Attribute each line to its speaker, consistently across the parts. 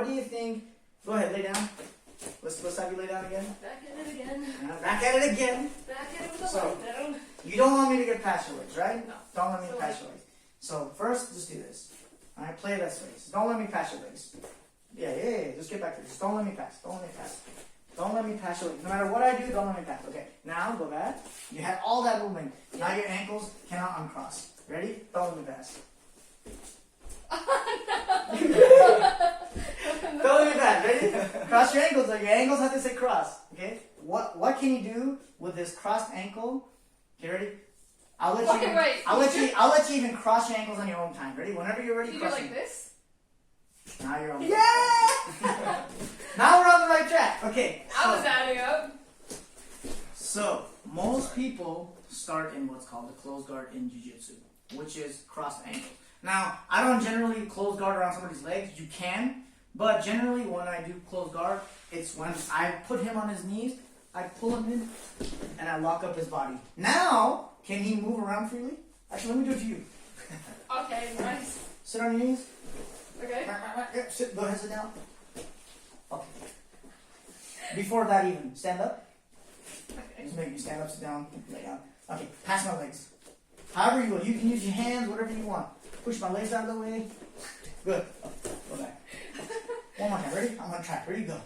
Speaker 1: do you think? Go ahead, lay down. Let's have you lay down again.
Speaker 2: Back at it again.
Speaker 1: Back at it again.
Speaker 2: Back at it with the light down.
Speaker 1: You don't want me to get past your legs, right?
Speaker 2: No.
Speaker 1: Don't let me pass your legs. So first, just do this. Alright, play that space. Don't let me pass your legs. Yeah. Just get back there. Just don't let me pass. Don't let me pass. Don't let me pass your legs. No matter what I do, don't let me pass. Okay, now go back. You had all that movement. Now your ankles cannot uncross. Ready? Don't let me pass. Don't let me pass. Ready? Cross your ankles. Your ankles have to say cross. Okay? What can you do with this crossed ankle? Okay, ready? I'll let you even cross your ankles on your own time. Ready? Whenever you're ready,
Speaker 2: you
Speaker 1: cross
Speaker 2: do like this?
Speaker 1: Now you're on the
Speaker 2: Yeah!
Speaker 1: Now we're on the right track. Okay.
Speaker 2: I was adding up.
Speaker 1: So, most people start in what's called the closed guard in Jiu-Jitsu, which is crossed ankle. Now, I don't generally close guard around somebody's legs. You can, but generally when I do close guard, it's when I put him on his knees, I pull him in, and I lock up his body. Now, can he move around freely? Actually, let me do it to you.
Speaker 2: Okay, nice.
Speaker 1: Sit on your knees.
Speaker 2: Okay.
Speaker 1: Go ahead, sit down. Okay. Before that even, stand up.
Speaker 2: Okay.
Speaker 1: Just make me stand up, sit down, lay down. Okay, pass my legs. However you want. You can use your hands, whatever you want. Push my legs out of the way. Good. Okay, go back. One more time. Ready? I'm on track. Ready? Go.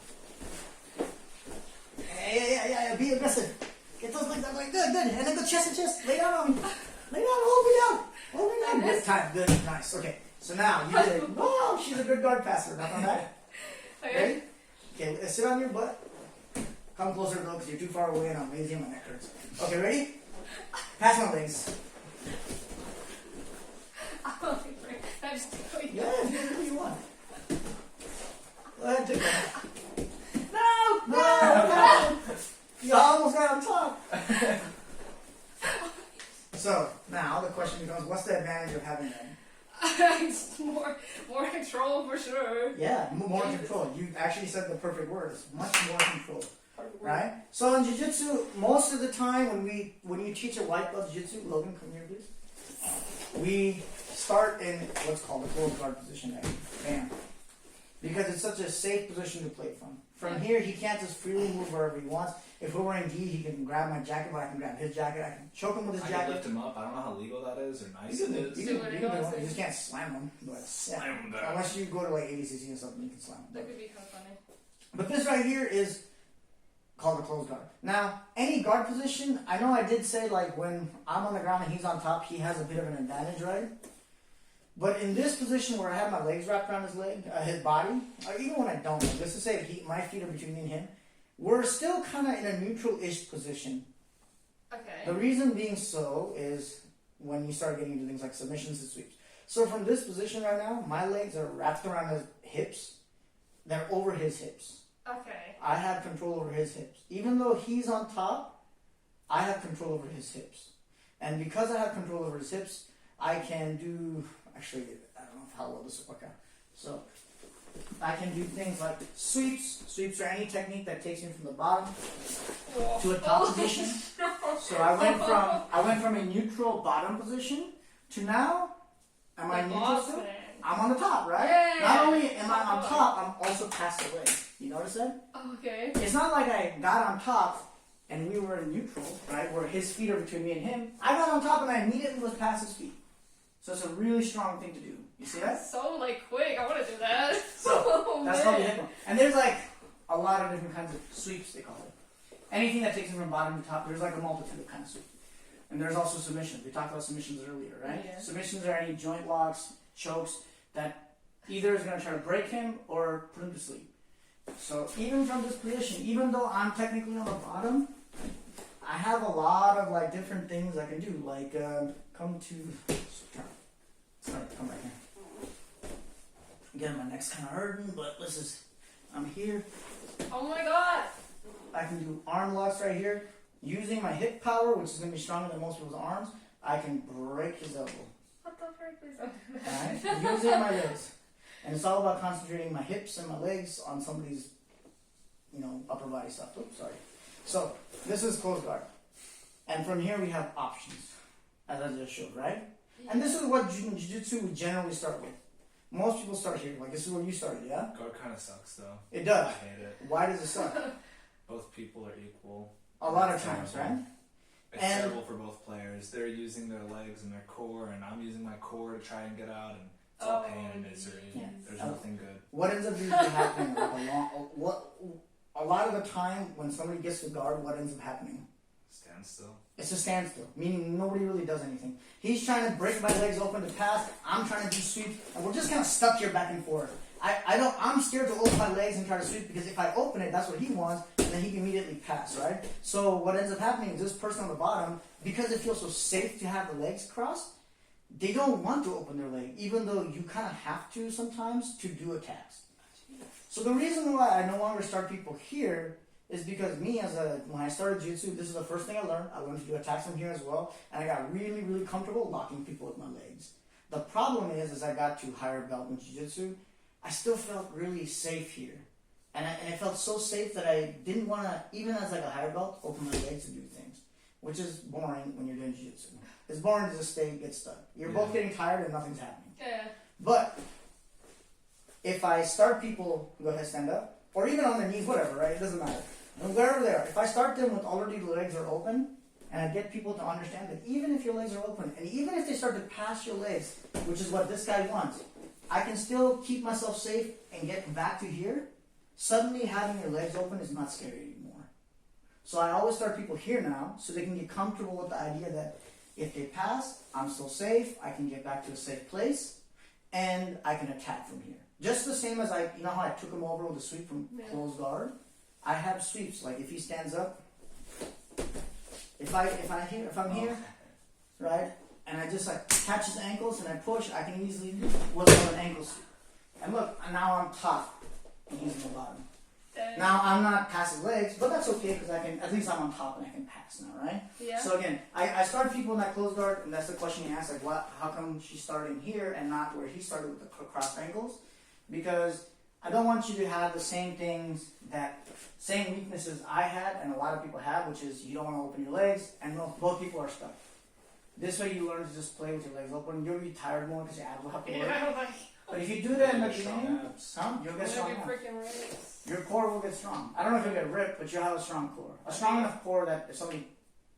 Speaker 1: Yeah. Be aggressive. Get those legs out of the way. Good. And then go chest to chest. Lay down on me. Lay down. Hold me down. Hold me down. Good time. Good. Nice. Okay. So now you did. Whoa, she's a good guard passer. Not on that.
Speaker 2: Okay.
Speaker 1: Ready? Okay. Sit on your butt. Come closer though, because you're too far away and I'm lazy and my neck hurts. Okay. Ready? Pass my legs.
Speaker 2: I just do
Speaker 1: Yeah, do whatever you want. Go ahead, take that. No! You almost got on top. So, now the question becomes, what's the advantage of having them?
Speaker 2: more control for sure.
Speaker 1: Yeah, more control. You actually said the perfect words. Much more control. Right? So in Jiu-Jitsu, most of the time when you teach a white belt Jiu-Jitsu, Logan, come here please. We start in what's called the closed guard position. Right? Bam. Because it's such a safe position to play from. From here, he can't just freely move wherever he wants. If we're wearing gi, he can grab my jacket, but I can grab his jacket. I can choke him with his jacket.
Speaker 3: I can lift him up. I don't know how legal that is or nice it is.
Speaker 1: You just can't slam him. But
Speaker 3: slam him down.
Speaker 1: Unless you go to like ADCC or something, you can slam him.
Speaker 2: That could be kind of funny.
Speaker 1: But this right here is called the closed guard. Now, any guard position, I know I did say like when I'm on the ground and he's on top, he has a bit of an advantage, right? But in this position where I have my legs wrapped around his body, or even when I don't, like, let's just say my feet are between me and him, we're still kind of in a neutral-ish position.
Speaker 2: Okay.
Speaker 1: The reason being so is when you start getting into things like submissions and sweeps. So from this position right now, my legs are wrapped around his hips. They're over his hips.
Speaker 2: Okay.
Speaker 1: I have control over his hips. Even though he's on top, I have control over his hips. And because I have control over his hips, I can do... Actually, I don't know how well this will work out. So, I can do things like sweeps. Sweeps are any technique that takes me from the bottom to a top position. So I went from a neutral bottom position to now, am I neutral still? I'm on the top, right?
Speaker 2: Yeah.
Speaker 1: Not only am I on top, I'm also past the leg. You notice that?
Speaker 2: Okay.
Speaker 1: It's not like I got on top and we were in neutral, right? Where his feet are between me and him. I got on top and I immediately was past his feet. So it's a really strong thing to do. You see that?
Speaker 2: So quick. I want to do that.
Speaker 1: So that's called the hip one. And there's like a lot of different kinds of sweeps, they call it. Anything that takes it from bottom to top, there's like a multitude of kinds of sweeps. And there's also submissions. We talked about submissions earlier, right?
Speaker 2: Yeah.
Speaker 1: Submissions are any joint locks, chokes that either is going to try to break him or put him to sleep. So even from this position, even though I'm technically on the bottom, I have a lot of like different things I can do. Like come right here. Again, my neck's kind of hurting, but I'm here.
Speaker 2: Oh my god!
Speaker 1: I can do arm locks right here. Using my hip power, which is going to be stronger than most people's arms, I can break his elbow.
Speaker 2: What the frick? Please don't do that.
Speaker 1: Alright? Using my legs. And it's all about concentrating my hips and my legs on somebody's, upper body stuff. Oops, sorry. So, this is closed guard. And from here we have options, as I just showed, right? And this is what Jiu-Jitsu we generally start with. Most people start here. Like this is where you started, yeah?
Speaker 3: Guard kind of sucks though.
Speaker 1: It
Speaker 3: I
Speaker 1: does.
Speaker 3: hate it.
Speaker 1: Why does it suck?
Speaker 3: Both people are equal.
Speaker 1: A lot of
Speaker 3: It's
Speaker 1: times,
Speaker 3: terrible.
Speaker 1: right?
Speaker 3: It's
Speaker 1: And-
Speaker 3: terrible for both players. They're using their legs and their core, and I'm using my core to try and get out, and it's all pain and misery.
Speaker 1: Yeah.
Speaker 3: There's
Speaker 1: Oh.
Speaker 3: nothing good.
Speaker 1: What ends up usually happening? A lot of the time when somebody gets to guard, what ends up happening?
Speaker 3: Stand still.
Speaker 1: It's a standstill, meaning nobody really does anything. He's trying to break my legs open to pass. I'm trying to do sweeps, and we're just kind of stuck here back and forth. I'm scared to open my legs and try to sweep because if I open it, that's what he wants, and then he can immediately pass, right? So what ends up happening is this person on the bottom, because it feels so safe to have the legs crossed, they don't want to open their leg, even though you kind of have to sometimes to do a cast. So the reason why I no longer start people here is because when I started jiu-jitsu, this is the first thing I learned. I learned to do attacks from here as well, and I got really, really comfortable locking people with my legs. The problem is, as I got to higher belt in jiu-jitsu, I still felt really safe here. And I felt so safe that I didn't want to, even as like a higher belt, open my legs to do things, which is boring when you're doing jiu-jitsu. It's boring to just get stuck. You're both getting tired and nothing's happening.
Speaker 2: Yeah.
Speaker 1: But if I start people, go ahead, stand up, or even on their knees, whatever, right? It doesn't matter. And wherever they are, if I start them with already the legs are open, and I get people to understand that even if your legs are open, and even if they start to pass your legs, which is what this guy wants, I can still keep myself safe and get back to here. Suddenly having your legs open is not scary anymore. So I always start people here now so they can get comfortable with the idea that if they pass, I'm still safe, I can get back to a safe place, and I can attack from here. Just the same as you know how I took him over with a sweep from closed guard? I have sweeps, like if he stands up, if I'm here, right, and I just like catch his ankles and I push, I can easily do what's called an ankle sweep. And look, now I'm top and he's on the bottom. Now I'm not past his legs, but that's okay because at least I'm on top and I can pass now, right?
Speaker 2: Yeah.
Speaker 1: So again, I start people in that closed guard, and that's the question you ask, like how come she's starting here and not where he started with the crossed ankles? Because I don't want you to have the same same weaknesses I had and a lot of people have, which is you don't want to open your legs, and both people are stuck. This way you learn to just play with your legs open. You'll be tired more because your abs will have to work.
Speaker 2: Yeah, like,
Speaker 1: But if you do that in the
Speaker 3: Strong
Speaker 1: beginning,
Speaker 3: abs.
Speaker 1: you'll get strong abs.
Speaker 2: freaking rips.
Speaker 1: Your core will get strong. I don't know if you'll get ripped, but you'll have a strong core. A strong enough core that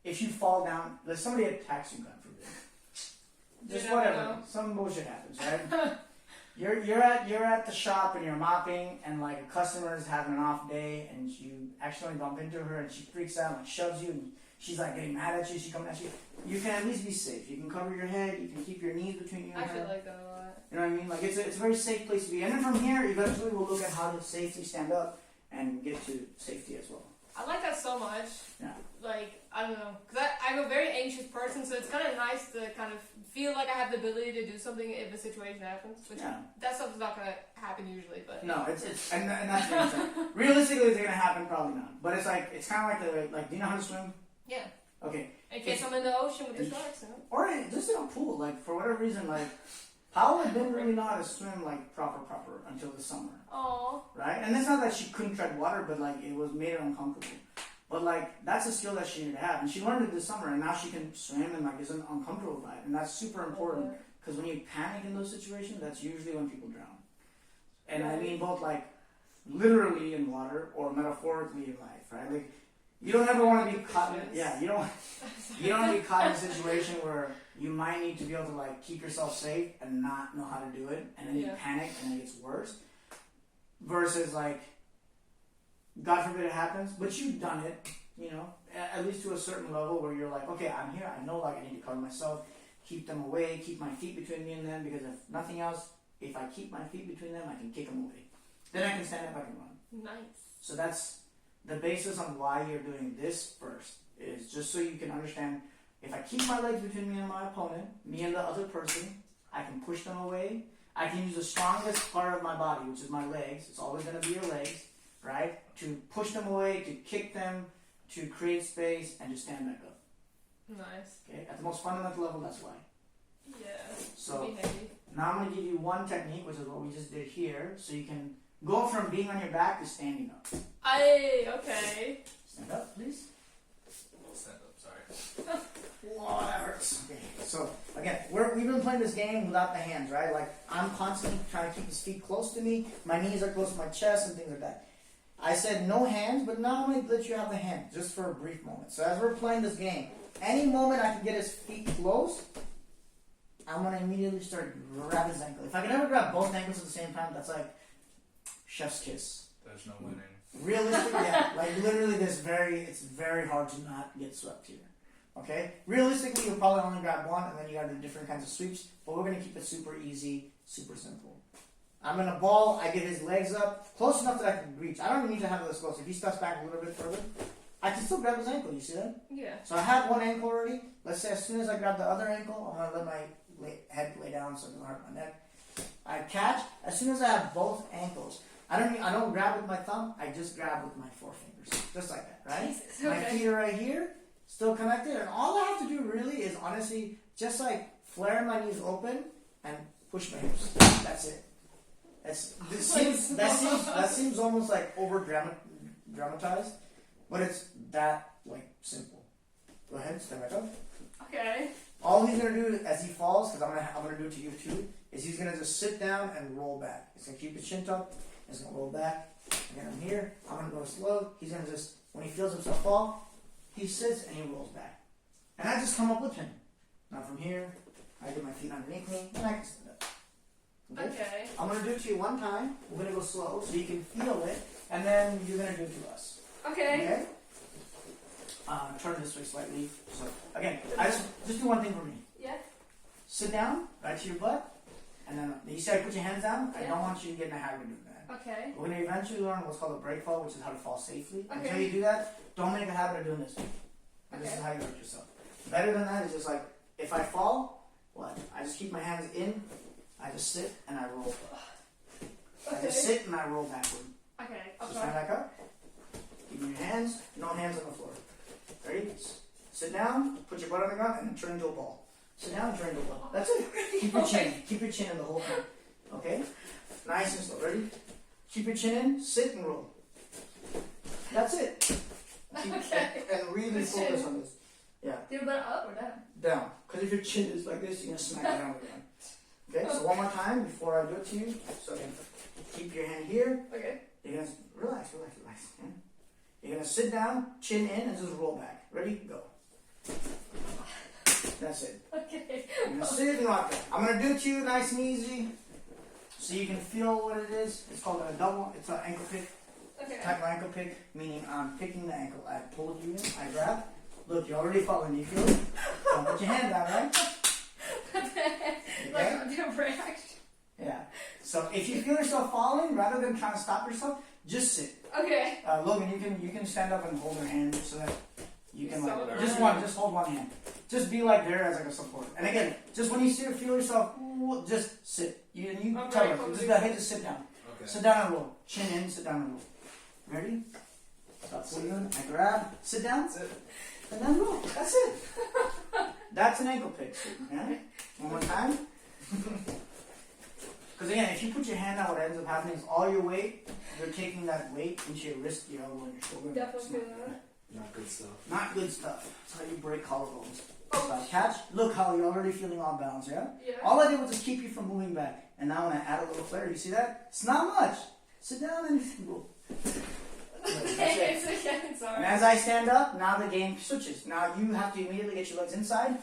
Speaker 1: if you fall down, if somebody attacks you, God forbid. Just
Speaker 2: never
Speaker 1: whatever.
Speaker 2: know.
Speaker 1: Some bullshit happens, right? You're at the shop and you're mopping, and like a customer is having an off day, and you accidentally bump into her and she freaks out and shoves you, and she's like getting mad at you. She comes at you. You can at least be safe. You can cover your head. You can keep your knees between you and
Speaker 2: I
Speaker 1: her.
Speaker 2: feel like that a lot.
Speaker 1: You know what I mean? Like it's a very safe place to be. And then from here, eventually we'll look at how to safely stand up and get to safety as well.
Speaker 2: I like that so much.
Speaker 1: Yeah.
Speaker 2: Like, I don't know. Because I'm a very anxious person, so it's kind of nice to kind of feel like I have the ability to do something if a situation happens. Which that stuff is not going to happen usually, but...
Speaker 1: No, and that's what I'm saying. Realistically, is it going to happen? Probably not. But it's kind of like do you know how to swim?
Speaker 2: Yeah.
Speaker 1: Okay.
Speaker 2: In case I'm in the ocean with the sharks, you know?
Speaker 1: Or just in a pool, like for whatever reason, like Paola didn't really know how to swim like proper until the summer.
Speaker 2: Aww.
Speaker 1: Right? And it's not that she couldn't tread water, but like it was made her uncomfortable. But like that's a skill that she needed to have, and she learned it this summer, and now she can swim and like isn't uncomfortable by it, and that's super important because when you panic in those situations, that's usually when people drown. And I mean both like literally in water or metaphorically in life, right? Like you don't ever want to be caught. You don't want to be caught in a situation where you might need to be able to like keep yourself safe and not know how to do it, and then you panic and then it gets worse. Versus like, God forbid it happens, but you've done it, you know, at least to a certain level where you're like, okay, I'm here. I know like I need to cover myself, keep them away, keep my feet between me and them, because if nothing else, if I keep my feet between them, I can kick them away. Then I can stand up, I can run.
Speaker 2: Nice.
Speaker 1: So that's the basis on why you're doing this first, is just so you can understand, if I keep my legs between me and my opponent, me and the other person, I can push them away. I can use the strongest part of my body, which is my legs. It's always going to be your legs, right? To push them away, to kick them, to create space, and to stand back up.
Speaker 2: Nice.
Speaker 1: Okay, at the most fundamental level, that's why.
Speaker 2: Yeah.
Speaker 1: So
Speaker 2: be heavy.
Speaker 1: now I'm going to give you one technique, which is what we just did here, so you can go from being on your back to standing up.
Speaker 2: Okay.
Speaker 1: Stand up, please.
Speaker 3: Stand up, sorry.
Speaker 1: Whoa, that hurts. Okay, so again, we've been playing this game without the hands, right? Like, I'm constantly trying to keep his feet close to me, my knees are close to my chest and things like that. I said no hands, but now I'm going to let you have the hands, just for a brief moment. So as we're playing this game, any moment I can get his feet close, I'm going to immediately start grabbing his ankle. If I can ever grab both ankles at the same time, that's like chef's kiss.
Speaker 3: There's no winning.
Speaker 1: Realistically, yeah. Like, literally, it's very hard to not get swept here. Okay? Realistically, you'll probably only grab one, and then you gotta do different kinds of sweeps, but we're gonna keep it super easy, super simple. I'm in a ball, I get his legs up, close enough that I can reach. I don't even need to have this close. If he steps back a little bit further, I can still grab his ankle, you see that?
Speaker 2: Yeah.
Speaker 1: So I have one ankle already. Let's say as soon as I grab the other ankle, I'm gonna let my head lay down so it doesn't hurt my neck. I catch, as soon as I have both ankles, I don't grab with my thumb, I just grab with my forefingers. Just like that, right?
Speaker 2: Jesus,
Speaker 1: My feet are right here, still connected, and all I have to do really is honestly just like flare my knees open and push my hips. That's it. That seems almost like over dramatized, but it's that like simple. Go ahead, stand back up.
Speaker 2: Okay.
Speaker 1: All he's gonna do as he falls, because I'm gonna do it to you too, is he's gonna just sit down and roll back. He's gonna keep his chin tucked. He's gonna roll back. Again, I'm here. I'm gonna go slow. He's gonna just, when he feels himself fall, he sits and he rolls back. And I just come up with him. Now from here, I get my feet underneath me, and I can stand up.
Speaker 2: Okay.
Speaker 1: I'm gonna do it to you one time. We're gonna go slow so you can feel it, and then you're gonna do it to us.
Speaker 2: Okay.
Speaker 1: Turn this way slightly. So again, I just do one thing for me.
Speaker 2: Yeah.
Speaker 1: Sit down, right to your butt, and then you see I put your hands down.
Speaker 2: Yeah.
Speaker 1: I don't want you to get in a habit of doing that.
Speaker 2: Okay.
Speaker 1: We're going to eventually learn what's called a break fall, which is how to fall safely.
Speaker 2: Okay.
Speaker 1: Until you do that, don't make a habit of doing this.
Speaker 2: Okay.
Speaker 1: This is how you hurt yourself. Better than that is just like, if I fall, what? I just keep my hands in, I just sit, and I roll.
Speaker 2: Okay.
Speaker 1: I just sit and I roll backward.
Speaker 2: Okay.
Speaker 1: So stand back up. Keep your hands, no hands on the floor. Ready? Sit down, put your butt on the ground, and then turn into a ball. Sit down and turn into a ball. That's it. Keep your chin. Keep your chin in the whole time. Okay? Nice and slow. Ready? Keep your chin in, sit and roll. That's it.
Speaker 2: Okay.
Speaker 1: And really focus on this. Yeah.
Speaker 2: Do your butt up or down?
Speaker 1: Down. Because if your chin is like this, you're going to smack it down again. Okay, so one more time before I do it to you. So again, keep your hand here.
Speaker 2: Okay.
Speaker 1: You're going to relax. Okay? You're going to sit down, chin in, and just roll back. Ready? Go. That's it.
Speaker 2: Okay.
Speaker 1: You're going to sit and rock it. I'm going to do it to you nice and easy so you can feel what it is. It's called a double. It's an ankle pick.
Speaker 2: Okay.
Speaker 1: Type of ankle pick, meaning I'm picking the ankle. I pulled you in, I grab. Look, you're already falling. You feel it? Don't put your hand down, right?
Speaker 2: Like a different reaction.
Speaker 1: Yeah. So if you feel yourself falling, rather than trying to stop yourself, just sit.
Speaker 2: Okay.
Speaker 1: Logan, you can stand up and hold your hand so that you can
Speaker 2: So
Speaker 1: just hold one hand. Just be like there as like a support. And again, just when you feel yourself, just sit. You tell her, just go ahead, just sit down.
Speaker 3: Okay.
Speaker 1: Sit down and roll. Chin in, sit down and roll. Ready? Stop sitting. I grab, sit down, and then roll. That's it. That's an ankle pick. Yeah? One more time. Because again, if you put your hand out, what ends up happening is all your weight, you're taking that weight into your wrist, your elbow, and your shoulder.
Speaker 2: Definitely feel that.
Speaker 3: Not good stuff.
Speaker 1: Not good stuff. That's how you break collarbones. So I catch. Look how you're already feeling off balance, yeah?
Speaker 2: Yeah.
Speaker 1: All I did was just keep you from moving back. And now when I add a little flare, you see that? It's not much. Sit down and roll.
Speaker 2: Okay, sorry.
Speaker 1: And as I stand up, now the game switches. Now you have to immediately get your legs inside.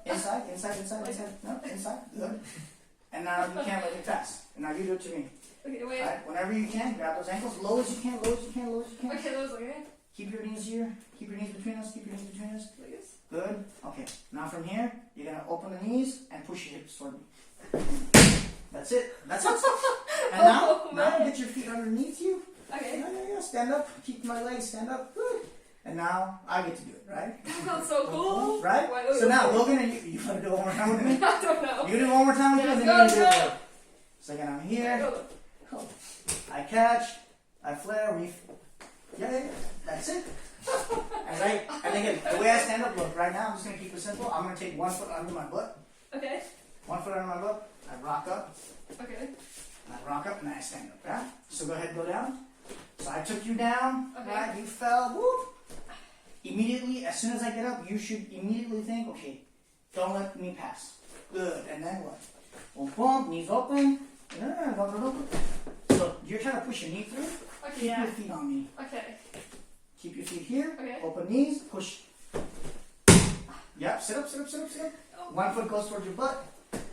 Speaker 1: Inside. No, inside. Good. And now you can't let me pass. And now you do it to me.
Speaker 2: Okay, wait.
Speaker 1: Right? Whenever you can, grab those ankles. Low as you can.
Speaker 2: Okay, that was okay.
Speaker 1: Keep your knees here. Keep your knees between us.
Speaker 2: Like this?
Speaker 1: Good. Okay. Now from here, you're going to open the knees and push your hips toward me. That's it. And now get your feet underneath you.
Speaker 2: Okay.
Speaker 1: Yeah. Stand up. Keep my legs. Stand up. Good. And now I get to do it, right?
Speaker 2: That sounds so cool.
Speaker 1: Right? So now, Logan, and you want to do it one more time with me?
Speaker 2: I don't know.
Speaker 1: You do it one more time with me, and then
Speaker 2: Go,
Speaker 1: you do it.
Speaker 2: go.
Speaker 1: So again, I'm here.
Speaker 2: Go.
Speaker 1: I catch. I flare. Yeah. That's it. And again, the way I stand up, look, right now, I'm just going to keep it simple. I'm going to take 1 foot under my butt.
Speaker 2: Okay.
Speaker 1: 1 foot under my butt. I rock up.
Speaker 2: Okay.
Speaker 1: I rock up, and I stand up. Yeah? So go ahead and go down. So I took you down.
Speaker 2: Okay.
Speaker 1: Right? You fell. Whoop. immediately, as soon as I get up, you should immediately think, okay, don't let me pass. Good. And then what? Boom, boom, knees open. So you're trying to push your knee through.
Speaker 2: Okay,
Speaker 1: Keep your feet on me.
Speaker 2: Okay.
Speaker 1: Keep your feet here.
Speaker 2: Okay.
Speaker 1: Open knees. Push. Yep. Sit up, sit up, sit up, sit up.
Speaker 2: Oh.
Speaker 1: 1 foot goes towards your butt.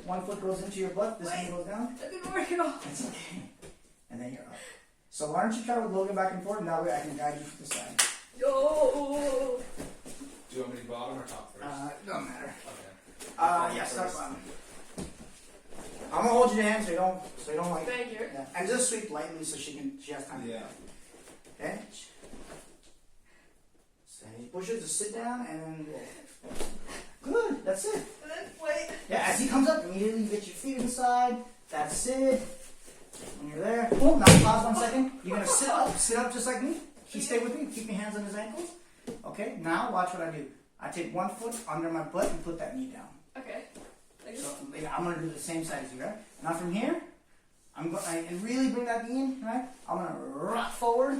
Speaker 1: 1 foot goes into your butt. This one goes down.
Speaker 2: That didn't work at all.
Speaker 1: That's okay. And then you're up. So why don't you try with Logan back and forth, and that way I can guide you to the side.
Speaker 2: Yo.
Speaker 3: Do you want me to bottom or top first?
Speaker 1: It don't matter.
Speaker 3: Okay.
Speaker 1: Yeah, start bottom. I'm gonna hold your hand so you don't like.
Speaker 2: Thank you.
Speaker 1: Yeah. And just sweep lightly so she has time to
Speaker 3: Yeah.
Speaker 1: Okay? So he pushes to sit down and then roll. Good, that's it.
Speaker 2: And then wait.
Speaker 1: Yeah, as he comes up, immediately get your feet inside. That's it. When you're there, boom, now pause 1 second. You're gonna sit up just like me. Stay with me, keep your hands on his ankles. Okay, now watch what I do. I take 1 foot under my butt and put that knee down.
Speaker 2: Okay. Like
Speaker 1: So I'm gonna do the same side as you, right? Now from here, and really bring that knee in, right? I'm gonna rock forward.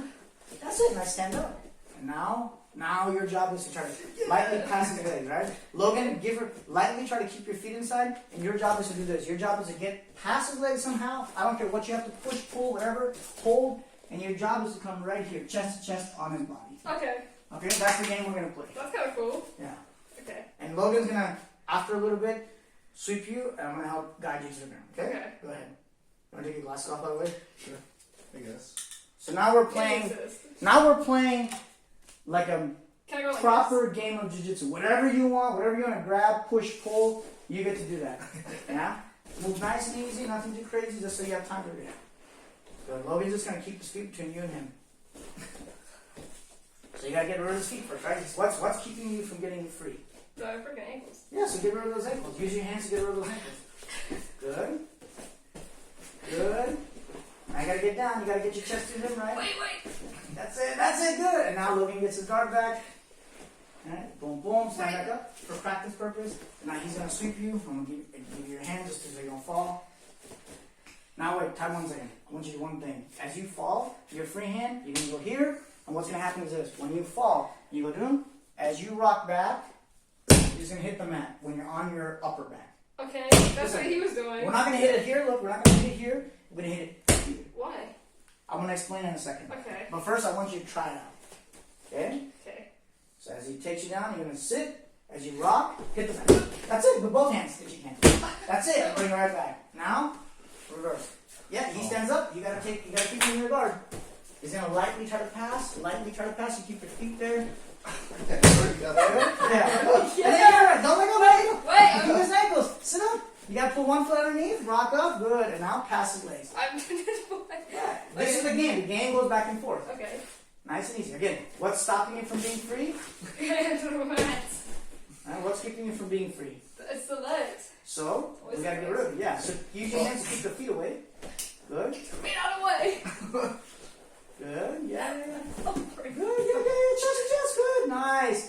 Speaker 1: That's it, and I stand up. And now your job is to try to lightly pass his legs, right? Logan, lightly try to keep your feet inside, and your job is to do this. Your job is to get past his legs somehow. I don't care what you have to push, pull, whatever, hold, and your job is to come right here, chest to chest on his body.
Speaker 2: Okay.
Speaker 1: Okay, that's the game we're gonna play.
Speaker 2: That's kind of cool.
Speaker 1: Yeah.
Speaker 2: Okay.
Speaker 1: And Logan's gonna, after a little bit, sweep you, and I'm gonna help guide you to the ground. Okay?
Speaker 2: Okay.
Speaker 1: Go ahead. You wanna take your glasses off by the way?
Speaker 3: Sure. I guess.
Speaker 1: So now we're playing. Like a
Speaker 2: Can I go like
Speaker 1: proper game of jiu-jitsu. Whatever you want to grab, push, pull, you get to do that. Yeah? Move nice and easy, nothing too crazy, just so you have time to react. So Logan's just gonna keep his feet between you and him. So you gotta get rid of his feet first, right? What's keeping you from getting free?
Speaker 2: The freaking ankles.
Speaker 1: Yeah, so get rid of those ankles. Use your hands to get rid of those ankles. Good. Good. Now you gotta get down, you gotta get your chest to him, right?
Speaker 2: Wait.
Speaker 1: That's it, good. And now Logan gets his guard back. Alright, boom, boom, stand back up for practice purpose. Now he's gonna sweep you. I'm gonna give you your hand just so you don't fall. Now wait, time 1 second. I want you to do one thing. As you fall, your free hand, you're gonna go here, and what's gonna happen is this. When you fall, you go down. As you rock back, you're just gonna hit the mat when you're on your upper back.
Speaker 2: Okay, that's what he was doing.
Speaker 1: We're not gonna hit it here, look, we're not gonna hit it here. We're gonna hit it here.
Speaker 2: Why?
Speaker 1: I'm gonna explain in a second.
Speaker 2: Okay.
Speaker 1: But first I want you to try it out. Okay?
Speaker 2: Okay.
Speaker 1: So as he takes you down, you're gonna sit. As you rock, hit the mat. That's it, with both hands. Hit your hand. That's it. Bring it right back. Now, reverse. Yeah, he stands up. You gotta keep him in your guard. He's gonna lightly try to pass. Lightly try to pass. You keep your feet there. Yeah. And then you're don't let go of my ankle.
Speaker 2: Wait.
Speaker 1: Keep his ankles. Sit up. You gotta put 1 foot underneath. Rock up. Good. And now pass his legs. Yeah. This is the game. The game goes back and forth.
Speaker 2: Okay.
Speaker 1: Nice and easy. Again, what's stopping you from being free? What's keeping you from being free?
Speaker 2: It's the legs.
Speaker 1: So, we gotta get rid of it. Yeah, so use your hands to keep the feet away. Good.
Speaker 2: Feet out of the way.
Speaker 1: Good, yeah.
Speaker 2: Oh,
Speaker 1: Good, yeah, chest, good, nice.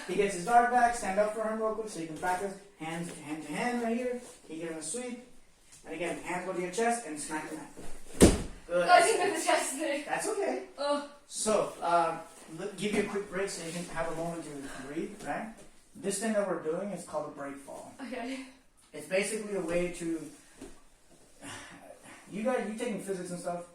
Speaker 1: He gets his guard back, stand up for him real quick so you can practice. Hand to hand right here. He gives him a sweep. And again, hands go to your chest and smack the mat. Good.
Speaker 2: I didn't do the chest thing.
Speaker 1: That's okay.
Speaker 2: Oh.
Speaker 1: So, give you a quick break so you can have a moment to breathe, right? This thing that we're doing is called a break fall.
Speaker 2: Okay.
Speaker 1: It's basically a way to. You taking physics and stuff?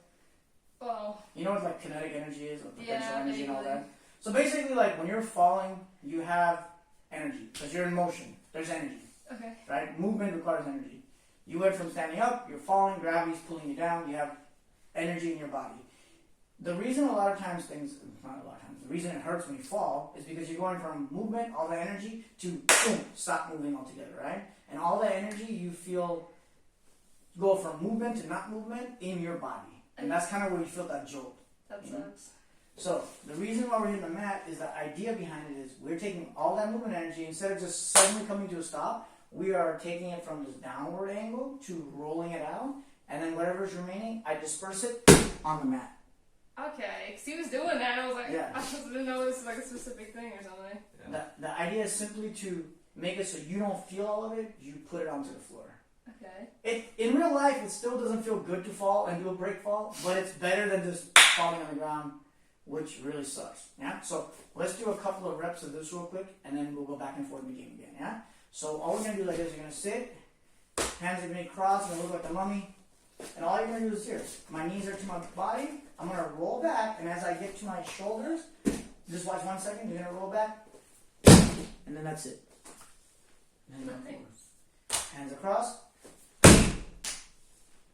Speaker 2: Well.
Speaker 1: You know what like kinetic energy is, or potential
Speaker 2: Yeah,
Speaker 1: energy and all
Speaker 2: vaguely.
Speaker 1: that. So basically, like when you're falling, you have energy because you're in motion. There's energy,
Speaker 2: Okay.
Speaker 1: right? Movement requires energy. You went from standing up, you're falling, gravity's pulling you down. You have energy in your body. The reason a lot of times the reason it hurts when you fall is because you're going from movement, all the energy, to boom, stop moving altogether, right? And all the energy you feel go from movement to not movement in your body. And that's kind of where you feel that jolt.
Speaker 2: That sucks.
Speaker 1: So, the reason why we're hitting the mat is the idea behind it is we're taking all that movement energy, instead of just suddenly coming to a stop, we are taking it from this downward angle to rolling it out, and then whatever's remaining, I disperse it on the mat.
Speaker 2: Okay, because he was doing that, and I was like,
Speaker 1: Yeah.
Speaker 2: I didn't know this was like a specific thing or something.
Speaker 3: Yeah.
Speaker 1: The idea is simply to make it so you don't feel all of it, you put it onto the floor.
Speaker 2: Okay.
Speaker 1: In real life, it still doesn't feel good to fall and do a break fall, but it's better than just falling on the ground which really sucks. Yeah. So let's do a couple of reps of this real quick, and then we'll go back and forth in the game again. Yeah. So all we're gonna do like this: you're gonna sit, hands are gonna be crossed, gonna look like the mummy, and all you're gonna do is here. My knees are to my body. I'm gonna roll back, and as I get to my shoulders, just watch 1 second. You're gonna roll back, and then that's it. And then hands across.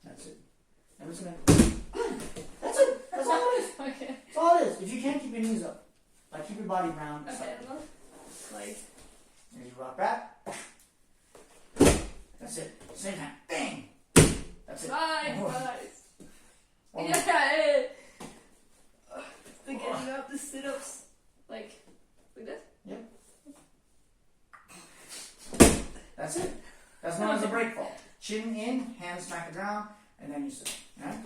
Speaker 1: That's it. I'm just gonna. That's it. That's all it is.
Speaker 2: Okay.
Speaker 1: That's all it is. If you can't, keep your knees up. Like keep your body round.
Speaker 2: Okay. Like.
Speaker 1: And you rock back. That's it. Same hand. Bang. That's it.
Speaker 2: Nice.
Speaker 1: One more.
Speaker 2: Yeah. The getting up, the sit-ups, like this.
Speaker 1: Yep. That's it. That's known as a break fall. Chin in, hands smack the ground, and then you sit. Right?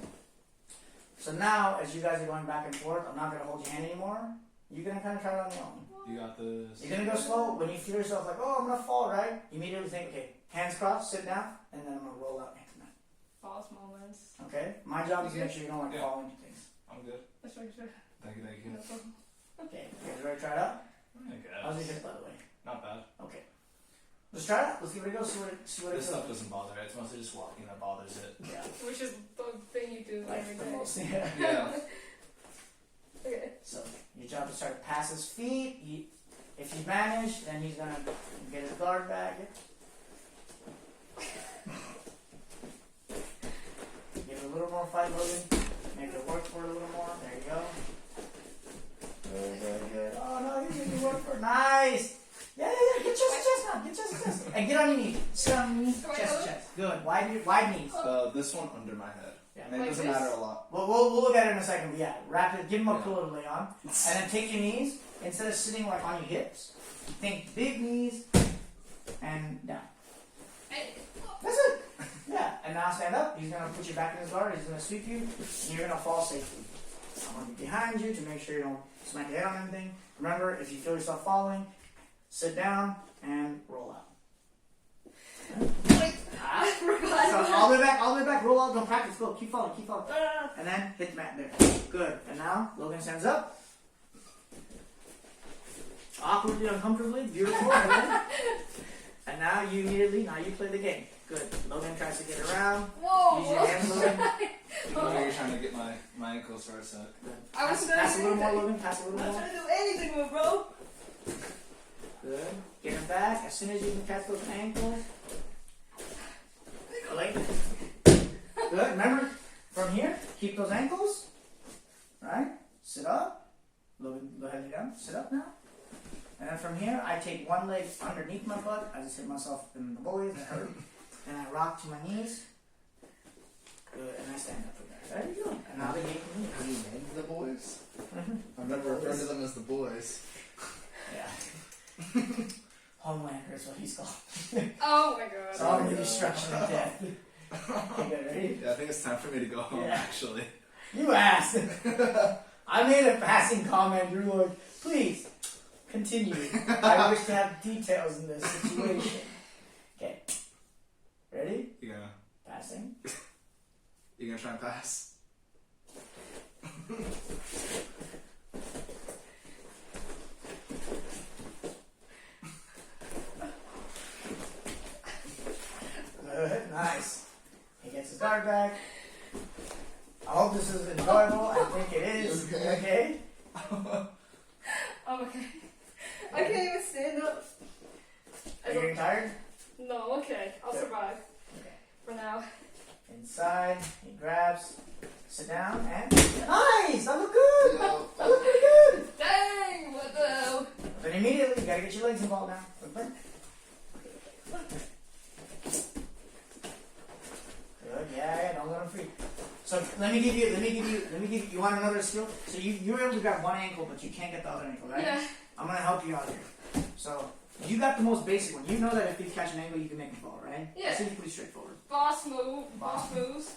Speaker 1: So now, as you guys are going back and forth, I'm not going to hold your hand anymore. You're going to kind of try it on your own.
Speaker 3: You got this.
Speaker 1: You're going to go slow. When you feel yourself like, oh, I'm going to fall, right? You immediately think, okay, hands crossed, sit down, and then I'm going to roll out into that.
Speaker 2: False moments.
Speaker 1: Okay? My job is to make sure you don't like fall into things.
Speaker 3: I'm good.
Speaker 2: That's right, sure.
Speaker 3: Thank you.
Speaker 2: No problem.
Speaker 1: Okay, you guys ready to try it out?
Speaker 3: I guess.
Speaker 1: How's your hip, by the way?
Speaker 3: Not bad.
Speaker 1: Okay. Let's try it out. Let's give it a go. See what it
Speaker 3: This
Speaker 1: feels.
Speaker 3: stuff doesn't bother it. It's mostly just walking that bothers it.
Speaker 1: Yeah.
Speaker 2: Which is the thing you do
Speaker 1: Like
Speaker 2: every
Speaker 1: the
Speaker 2: day.
Speaker 1: most. Yeah.
Speaker 3: Yeah.
Speaker 2: Okay.
Speaker 1: So your job is to start to pass his feet. If you manage, then he's gonna get his guard back. Give it a little more fight, Logan. Make it work for it a little more. There you go. Good. Oh no, you didn't work for it. Nice. Yeah. Get chest to chest now. Get chest to chest. And get on your knees. Sit on your knees. Chest to chest. Good. Wide knees.
Speaker 3: This one under my head.
Speaker 1: Yeah.
Speaker 3: And it
Speaker 2: Like
Speaker 3: doesn't
Speaker 2: this?
Speaker 3: matter a lot.
Speaker 1: Well, we'll look at it in a second. But yeah, wrap it. Give him a
Speaker 3: Yeah.
Speaker 1: pillow to lay on, and then take your knees instead of sitting like on your hips. Think big knees and down.
Speaker 2: Hey.
Speaker 1: That's it. Yeah. And now stand up. He's gonna put you back in his guard. He's gonna sweep you, and you're gonna fall safely. I'm gonna be behind you to make sure you don't smack your head on anything. Remember, if you feel yourself falling, sit down and roll out.
Speaker 2: I forgot.
Speaker 1: So all the way back, roll out, don't practice, go, keep falling. And then hit the mat there. Good. And now Logan stands up. Awkwardly, uncomfortably, beautiful. Good. And now you play the game. Good. Logan tries to get around.
Speaker 2: Whoa.
Speaker 1: Use your hands, Logan.
Speaker 3: You're trying to get my ankles for a sec.
Speaker 1: Good.
Speaker 2: I was
Speaker 1: Pass a little more,
Speaker 2: anything.
Speaker 1: Logan. Pass a little
Speaker 2: I'm not
Speaker 1: more.
Speaker 2: trying to do anything with bro.
Speaker 1: Good. Get him back. As soon as you can catch those ankles. Like good. Remember, from here, keep those ankles. Right? Sit up. Logan, go ahead and lay down. Sit up now. And then from here, I take one leg underneath my butt. I just hit myself in the boys. That hurt. And I rock to my knees. Good. And I stand up from there. There you go. And now the game can move.
Speaker 4: Have you named the boys? I've never referred to them as the boys.
Speaker 1: Yeah. Homelander is what he's called.
Speaker 2: Oh my god.
Speaker 1: It's all destruction and death. You guys ready?
Speaker 3: Yeah, I think it's time for me to go home,
Speaker 1: Yeah.
Speaker 3: actually.
Speaker 1: You asked. I made a passing comment. You're like, please continue. I wish to have details in this situation. Okay. Ready?
Speaker 3: You gonna
Speaker 1: Passing.
Speaker 3: try and pass?
Speaker 1: Good. Nice. He gets his guard back. I hope this is enjoyable. I think it is.
Speaker 4: Okay.
Speaker 1: Okay?
Speaker 2: I'm okay. I can't even stand up.
Speaker 1: Are you getting tired?
Speaker 2: No, okay. I'll
Speaker 1: Good.
Speaker 2: survive.
Speaker 1: Okay.
Speaker 2: For now.
Speaker 1: Inside. He grabs. Sit down and nice. I look good.
Speaker 4: Yeah.
Speaker 1: I look pretty good.
Speaker 2: Dang! What the?
Speaker 1: But immediately, you gotta get your legs involved now. Good. Yeah. Don't let them free. So let me give you. You want another skill? So you're able to grab one ankle, but you can't get the other ankle, right?
Speaker 2: Yeah.
Speaker 1: I'm gonna help you out here. So you got the most basic one. You know that if you catch an ankle, you can make it fall, right?
Speaker 2: Yeah.
Speaker 1: Seems pretty straightforward.
Speaker 2: Boss move. Boss moves.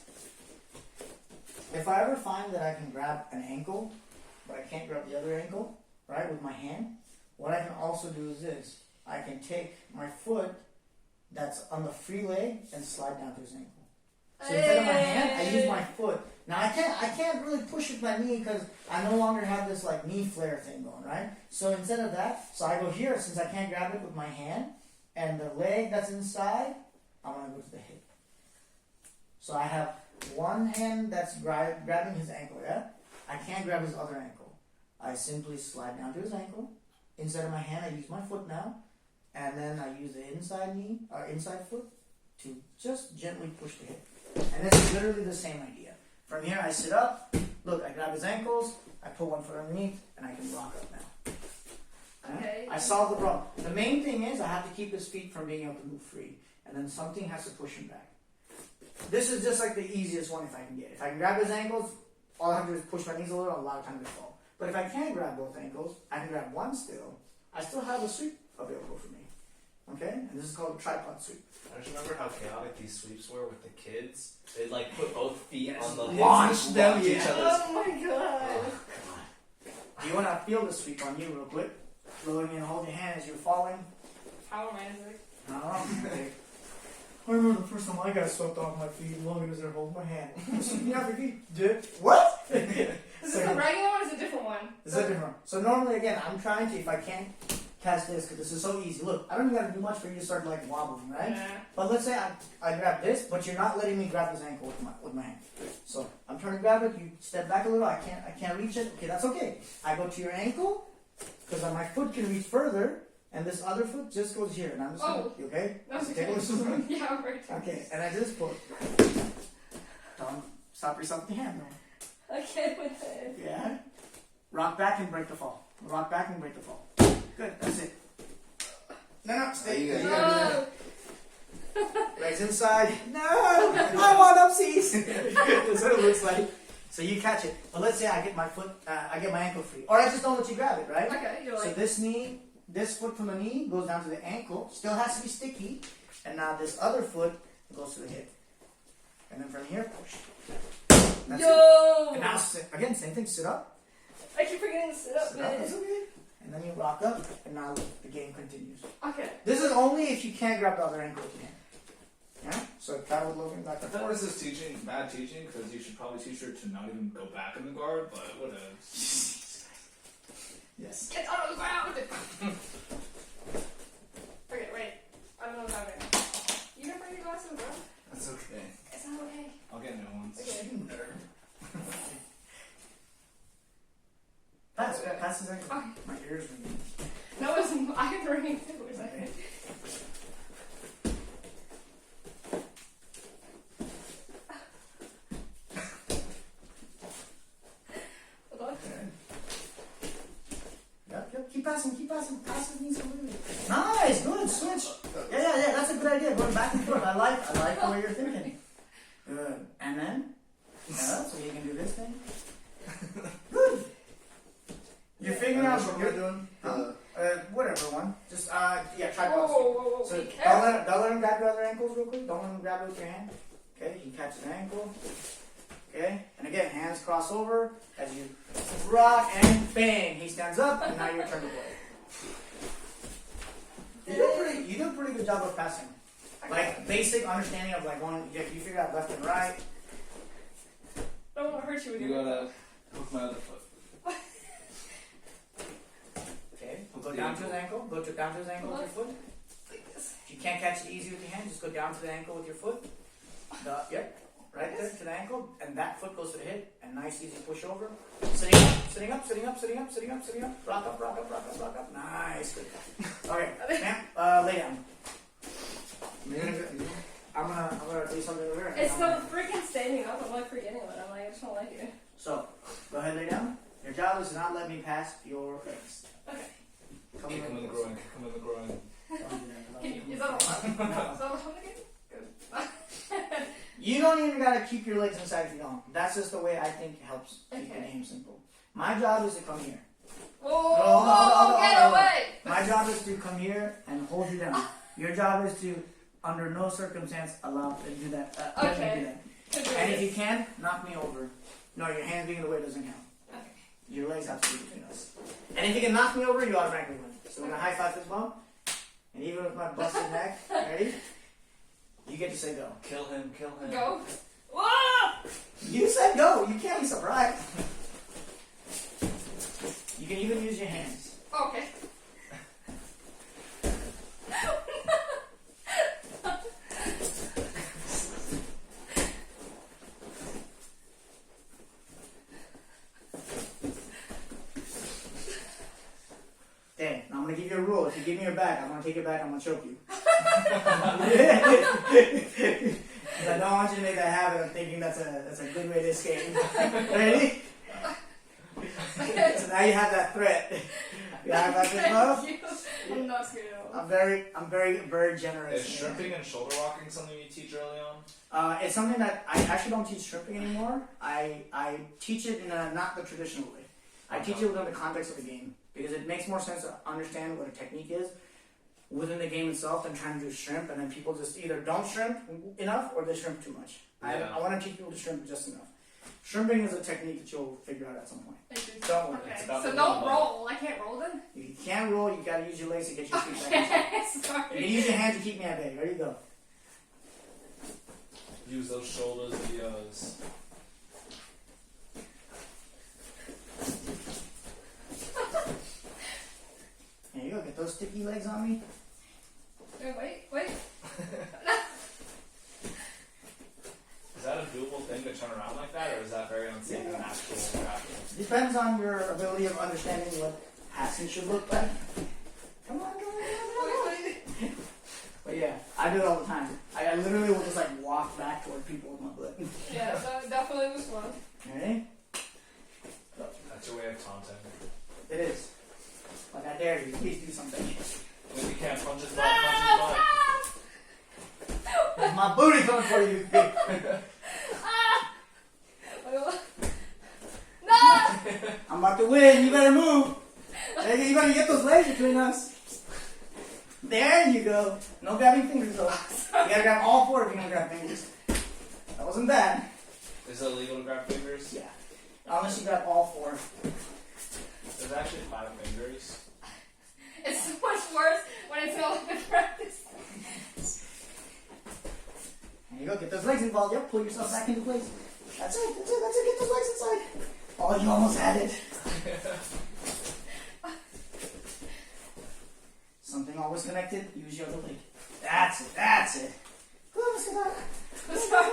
Speaker 1: If I ever find that I can grab an ankle, but I can't grab the other ankle, right, with my hand, what I can also do is this. I can take my foot that's on the free leg and slide down to his ankle. So instead of my hand, I use my foot. Now I can't really push with my knee because I no longer have this like knee flare thing going, right? So instead of that, so I go here since I can't grab it with my hand, and the leg that's inside, I'm gonna go to the hip. So I have one hand that's grabbing his ankle, yeah? I can't grab his other ankle. I simply slide down to his ankle. Instead of my hand, I use my foot now, and then I use the inside foot to just gently push the hip. And this is literally the same idea. From here, I sit up. Look, I grab his ankles. I put one foot underneath, and I can rock up now.
Speaker 2: Okay.
Speaker 1: I solved the problem. The main thing is I have to keep his feet from being able to move free, and then something has to push him back. This is just like the easiest one if I can get it. If I can grab his ankles, all I have to do is push my knees a little, a lot of times they fall. But if I can't grab both ankles, I can grab one still. I still have a sweep available for me. Okay? And this is called a tripod sweep.
Speaker 3: I just remember how chaotic these sweeps were with the kids. They'd like put both feet on the hips
Speaker 1: launch
Speaker 3: and
Speaker 1: them,
Speaker 3: launch each
Speaker 1: yeah.
Speaker 3: other's.
Speaker 2: Oh my god.
Speaker 1: Do you want to feel the sweep on you real quick? Loading and hold your hand as you're falling.
Speaker 2: How romantic.
Speaker 1: Okay. I remember the first time I got swept off my feet, Logan was there holding my hand. You have your feet, dude. What?
Speaker 2: Is this the regular one or is it a different one?
Speaker 1: It's a different one. So normally, again, I'm trying to, if I can't catch this, because this is so easy. Look, I don't even got to do much for you to start like wobbling, right?
Speaker 2: Yeah.
Speaker 1: But let's say I grab this, but you're not letting me grab his ankle with my hand. So I'm trying to grab it. You step back a little. I can't reach it. Okay, that's okay. I go to your ankle because my foot can reach further, and this other foot just goes here. And I'm just gonna, you okay?
Speaker 2: That's
Speaker 1: Take a
Speaker 2: okay.
Speaker 1: listen.
Speaker 2: Yeah, I'm ready.
Speaker 1: Okay, and I just put. Don't stop yourself with the hand, though.
Speaker 2: I can't with it.
Speaker 1: Yeah. Rock back and break the fall. Rock back and break the fall. Good. That's it. No, stay.
Speaker 4: You
Speaker 1: You
Speaker 4: gotta
Speaker 1: gotta do that. Legs inside. No, I want upsies. That's what it looks like. So you catch it. But let's say I get my foot, I get my ankle free, or I just don't let you grab it, right?
Speaker 2: Okay, you're
Speaker 1: So
Speaker 2: like.
Speaker 1: this foot from the knee goes down to the ankle. Still has to be sticky. And now this other foot goes to the hip. And then from here, push. That's it.
Speaker 2: Yo!
Speaker 1: And now again, same thing. Sit up.
Speaker 2: I keep forgetting to sit up,
Speaker 1: Sit up.
Speaker 2: man.
Speaker 1: That's okay. And then you rock up, and now the game continues.
Speaker 2: Okay.
Speaker 1: This is only if you can't grab the other ankle with your hand. Yeah? So try with Logan back
Speaker 3: I
Speaker 1: and
Speaker 3: thought
Speaker 1: forth.
Speaker 3: this is teaching, bad teaching, because you should probably teach her to not even go back in the guard, but whatever.
Speaker 1: Yes.
Speaker 2: Get out of the ground! Okay, wait. I don't know what happened. You didn't bring your glasses, bro?
Speaker 3: That's okay.
Speaker 2: It's not okay.
Speaker 3: I'll get new ones.
Speaker 2: Okay.
Speaker 1: You nerd. Pass his ankle.
Speaker 2: Okay.
Speaker 1: My ears ringing.
Speaker 2: No, it's I'm ringing too. It's okay. Hold on.
Speaker 1: Yep. Keep passing. Pass his knees completely. Nice. Good. Switch. Yeah. That's a good idea. Going back and forth. I like the way you're thinking. Good. And then, so you can do this thing. Good. You're figuring out
Speaker 4: what we're doing.
Speaker 1: whatever one. Just
Speaker 2: Whoa,
Speaker 1: tripod.
Speaker 2: whoa,
Speaker 1: So
Speaker 2: be
Speaker 1: don't
Speaker 2: careful.
Speaker 1: let him grab your other ankles real quick. Don't let him grab it with your hand. Okay, you catch an ankle. Okay, and again, hands cross over as you rock and bang. He stands up, and now your turn to play. You do a pretty good job of passing. Like basic understanding of like one. You figure out left and right.
Speaker 2: I don't want to hurt you with
Speaker 3: You
Speaker 2: your
Speaker 3: gotta hook my other foot.
Speaker 1: Okay, go down to his ankle. Go down to his ankle with your foot.
Speaker 2: like this.
Speaker 1: If you can't catch it easy with your hand, just go down to the ankle with your foot. Yep, right there to the ankle, and that foot goes to the hip, and nice easy push over. Sitting up. Rock up. Nice, good. Okay, ma'am, lay down. I'm gonna do something over here.
Speaker 2: It's the freaking standing up. I'm like forgetting what I'm like. I just don't like it.
Speaker 1: So, go ahead, lay down. Your job is to not let me pass your legs.
Speaker 2: Okay.
Speaker 3: Kick him in the groin.
Speaker 2: Is that allowed? Is that allowed again? Good.
Speaker 1: You don't even gotta keep your legs inside if you don't. That's just the way I think helps keep the
Speaker 2: Okay.
Speaker 1: game simple. My job is to come here.
Speaker 2: Whoa, get away!
Speaker 1: My job is to come here and hold you down. Your job is to, under no circumstance, allow to do that. Let me do that. And if you can, knock me over. No, your hands being in the way doesn't count.
Speaker 2: Okay.
Speaker 1: Your legs have to be between us. And if you can knock me over, you automatically win. So we're gonna high five this bump. And even with my busted neck, ready? You get to say go.
Speaker 3: Kill him.
Speaker 2: Go. Whoa!
Speaker 1: You said go. You can't be surprised. You can even use your hands.
Speaker 2: Okay.
Speaker 1: Okay, now I'm gonna give you a rule. If you give me your back, I'm gonna take it back. I'm gonna choke you. Because I don't want you to make that habit of thinking that's a good way to escape. Ready? So now you have that threat. You have that big love.
Speaker 2: I'm not scared at all.
Speaker 1: I'm very generous.
Speaker 3: Is shrimping and shoulder walking something you teach early on?
Speaker 1: It's something that I actually don't teach shrimping anymore. I teach it in a not the traditional way. I teach it within the context of the game because it makes more sense to understand what a technique is within the game itself than trying to do shrimp, and then people just either don't shrimp enough or they shrimp too much.
Speaker 3: Yeah.
Speaker 1: I want to teach people to shrimp just enough. Shrimping is a technique that you'll figure out at some point. Don't worry.
Speaker 2: Okay.
Speaker 3: It's about
Speaker 2: So
Speaker 3: the
Speaker 2: don't
Speaker 3: level.
Speaker 2: roll. I can't roll then?
Speaker 1: You can't roll, you gotta use your legs to get your feet back.
Speaker 2: Okay,
Speaker 1: You
Speaker 2: sorry.
Speaker 1: can use your hands to keep me at bay. Ready, go.
Speaker 3: Use those shoulders, Dios.
Speaker 1: There you go, get those sticky legs on me.
Speaker 2: Wait.
Speaker 3: Is that a doable thing to turn around like that, or is that very unsafe in an actual grapple?
Speaker 1: Depends on your ability of understanding what passing should look like. Come on.
Speaker 2: Wait.
Speaker 1: But yeah, I do it all the time. I literally will just like walk back toward people with my butt.
Speaker 2: Yeah, that definitely was fun.
Speaker 1: Ready?
Speaker 3: That's your way of taunting.
Speaker 1: It is. Like I dare you, please do something.
Speaker 3: If you can't punch his butt, punch his butt.
Speaker 1: There's my booty coming for you.
Speaker 2: No!
Speaker 1: I'm about to win, you better move. Hey, you better get those legs between us. There you go. No grabbing fingers though. You gotta grab all four if you're gonna grab fingers. That wasn't bad.
Speaker 3: Is it illegal to grab fingers?
Speaker 1: Yeah. Unless you grab all four.
Speaker 3: There's actually 5 fingers.
Speaker 2: It's so much worse when it's all in practice.
Speaker 1: There you go, get those legs involved. Yep, pull yourself back into place. That's it. Get those legs inside. Oh, you almost had it. Something always connected, use your other leg. That's it. Good, let's get out.
Speaker 2: Sorry.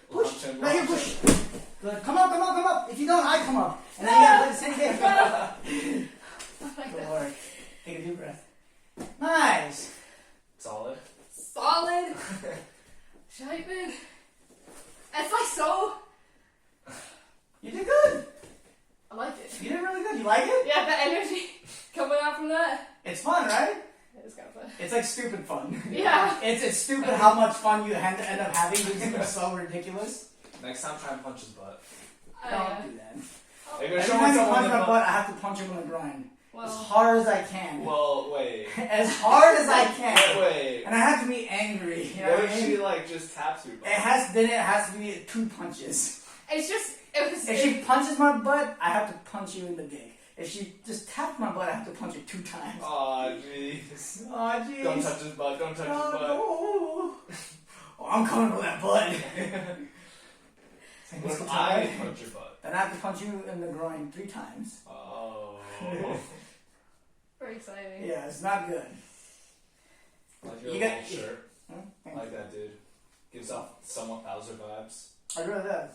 Speaker 1: Push.
Speaker 3: Launch him,
Speaker 1: Right here,
Speaker 3: launch
Speaker 1: push.
Speaker 3: him.
Speaker 1: Good. Come up. If you don't, I come up. And then you gotta play the same game. Good work. Take a deep breath. Nice.
Speaker 3: Solid.
Speaker 2: Solid. Shiping. It's like so.
Speaker 1: You did good.
Speaker 2: I like it.
Speaker 1: You did really good. You like it?
Speaker 2: Yeah, the energy coming out from that.
Speaker 1: It's fun, right?
Speaker 2: It's kind of fun.
Speaker 1: It's like stupid fun.
Speaker 2: Yeah.
Speaker 1: It's stupid how much fun you end up having because it's so ridiculous.
Speaker 3: Next time, try and punch his butt.
Speaker 1: Don't do that.
Speaker 3: If you're
Speaker 1: Every
Speaker 3: showing
Speaker 1: time you
Speaker 3: someone
Speaker 1: punch
Speaker 3: the
Speaker 1: my
Speaker 3: butt.
Speaker 1: butt, I have to punch him in the groin. As
Speaker 2: Well,
Speaker 1: hard as I can.
Speaker 3: Well, wait.
Speaker 1: As hard as I can.
Speaker 3: Wait.
Speaker 1: And I have to be angry. You know
Speaker 3: What
Speaker 1: what I
Speaker 3: if
Speaker 1: mean?
Speaker 3: she like just taps your butt?
Speaker 1: It has to be 2 punches.
Speaker 2: it's just, it was.
Speaker 1: If she punches my butt, I have to punch you in the dick. If she just taps my butt, I have to punch it 2 times.
Speaker 3: Aw, jeez.
Speaker 1: Oh, jeez.
Speaker 3: Don't touch his butt. Don't touch his butt.
Speaker 1: Oh, I'm coming for that butt.
Speaker 3: What if I punch your butt?
Speaker 1: Then I have to punch you in the groin 3 times.
Speaker 3: Oh.
Speaker 2: Very exciting.
Speaker 1: Yeah, it's not good.
Speaker 3: Like your
Speaker 1: You
Speaker 3: little
Speaker 1: got-
Speaker 3: shirt.
Speaker 1: Huh?
Speaker 3: Like that, dude. Gives off somewhat Bowser vibes.
Speaker 1: I really does.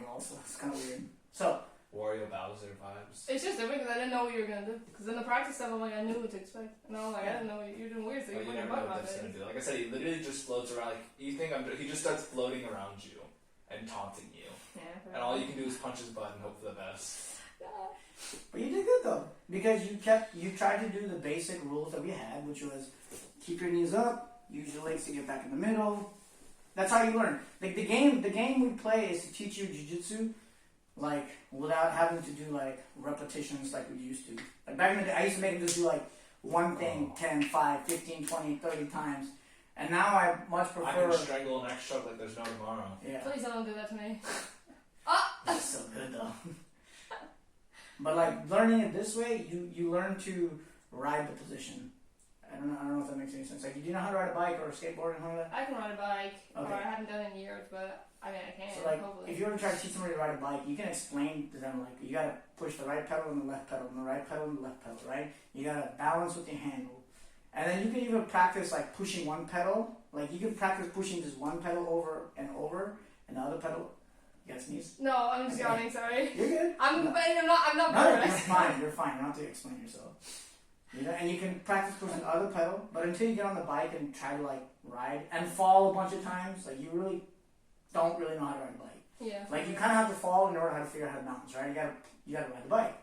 Speaker 1: Also, it's kind of weird. So,
Speaker 3: Wario Bowser vibes.
Speaker 2: It's just different because I didn't know what you were gonna do. Because in the practice stuff, I'm like, I knew what to expect. And I was like, I didn't know what you're doing weird, so
Speaker 3: Oh,
Speaker 2: you
Speaker 3: you
Speaker 2: put your
Speaker 3: never know
Speaker 2: butt
Speaker 3: what
Speaker 2: on
Speaker 3: this is
Speaker 2: it.
Speaker 3: gonna do. Like I said, he literally just floats around. Like you think he just starts floating around you and taunting you,
Speaker 2: Yeah.
Speaker 3: and all you can do is punch his butt and hope for the best.
Speaker 1: but you did good though. Because you tried to do the basic rules that we had, which was keep your knees up, use your legs to get back in the middle. That's how you learn. Like the game we play is to teach you jiu-jitsu, like without having to do like repetitions like we used to. Like back in the day, I used to make them just do like one thing 10, 5, 15, 20, 30 times. And now I much
Speaker 3: I
Speaker 1: prefer.
Speaker 3: can strangle an extra like there's no tomorrow.
Speaker 1: Yeah.
Speaker 2: Please don't do that to me.
Speaker 1: That's so good though. But like learning it this way, you learn to ride the position. I don't know if that makes any sense. Like, do you know how to ride a bike or a skateboard and all that?
Speaker 2: I can ride a bike,
Speaker 1: Okay.
Speaker 2: or I haven't done it in years, but I mean I can.
Speaker 1: So like,
Speaker 2: hopefully.
Speaker 1: if you were to try to teach somebody to ride a bike, you can explain to them like you gotta push the right pedal and the left pedal, and the right pedal and the left pedal, right? You gotta balance with your handle, and then you can even practice like pushing one pedal. Like you can practice pushing just one pedal over, and the other pedal. You gotta sneeze.
Speaker 2: No, I'm just yawning. Sorry.
Speaker 1: You're good.
Speaker 2: I'm not. I'm not.
Speaker 1: No, you're
Speaker 2: nervous.
Speaker 1: fine. You're fine. You don't have to explain yourself. You know, and you can practice pushing the other pedal, but until you get on the bike and try to like ride and fall a bunch of times, like you really don't really know how to ride a bike.
Speaker 2: Yeah.
Speaker 1: Like you kind of have to fall in order how to figure out how to balance, right? You gotta ride the bike.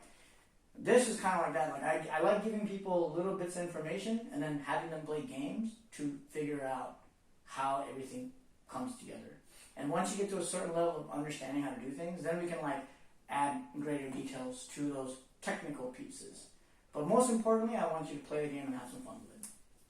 Speaker 1: This is kind of like that. Like I like giving people little bits of information and then having them play games to figure out how everything comes together. And once you get to a certain level of understanding how to do things, then we can like add greater details to those technical pieces. But most importantly, I want you to play the game and have some fun with it.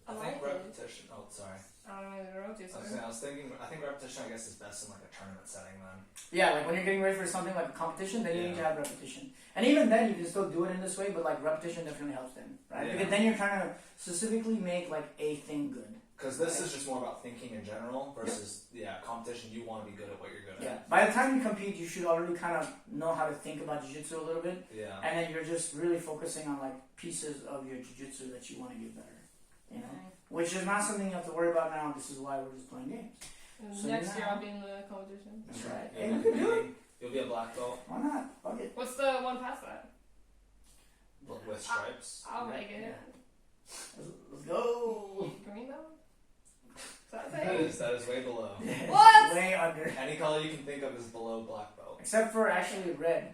Speaker 3: I think repetition. Oh, sorry.
Speaker 2: I don't know if I wrote you something.
Speaker 3: I was thinking. I think repetition, I guess, is best in like a tournament setting. Then.
Speaker 1: Yeah, like when you're getting ready for something like a competition, then you need to have repetition. And even then, you can still do it in this way, but like repetition definitely helps them, right?
Speaker 3: Yeah.
Speaker 1: Because then you're trying to specifically make like a thing good.
Speaker 3: Because this is just more about thinking in general versus competition. You want to be good at what you're good at.
Speaker 1: By the time you compete, you should already kind of know how to think about jiu-jitsu a little bit.
Speaker 3: Yeah.
Speaker 1: And then you're just really focusing on like pieces of your jiu-jitsu that you want to get better. You know, which is not something you have to worry about now. This is why we're just playing games. So
Speaker 2: next year I'll be in the competition.
Speaker 1: That's right.
Speaker 3: Yeah,
Speaker 1: Hey, you can do it.
Speaker 3: You'll be a black belt.
Speaker 1: Why not? Fuck it.
Speaker 2: What's the one past that?
Speaker 3: With stripes.
Speaker 2: I'll make it.
Speaker 1: Let's go.
Speaker 2: Green belt?
Speaker 3: That is way below.
Speaker 2: What?
Speaker 1: Way under.
Speaker 3: Any color you can think of is below black belt.
Speaker 1: Except for actually red.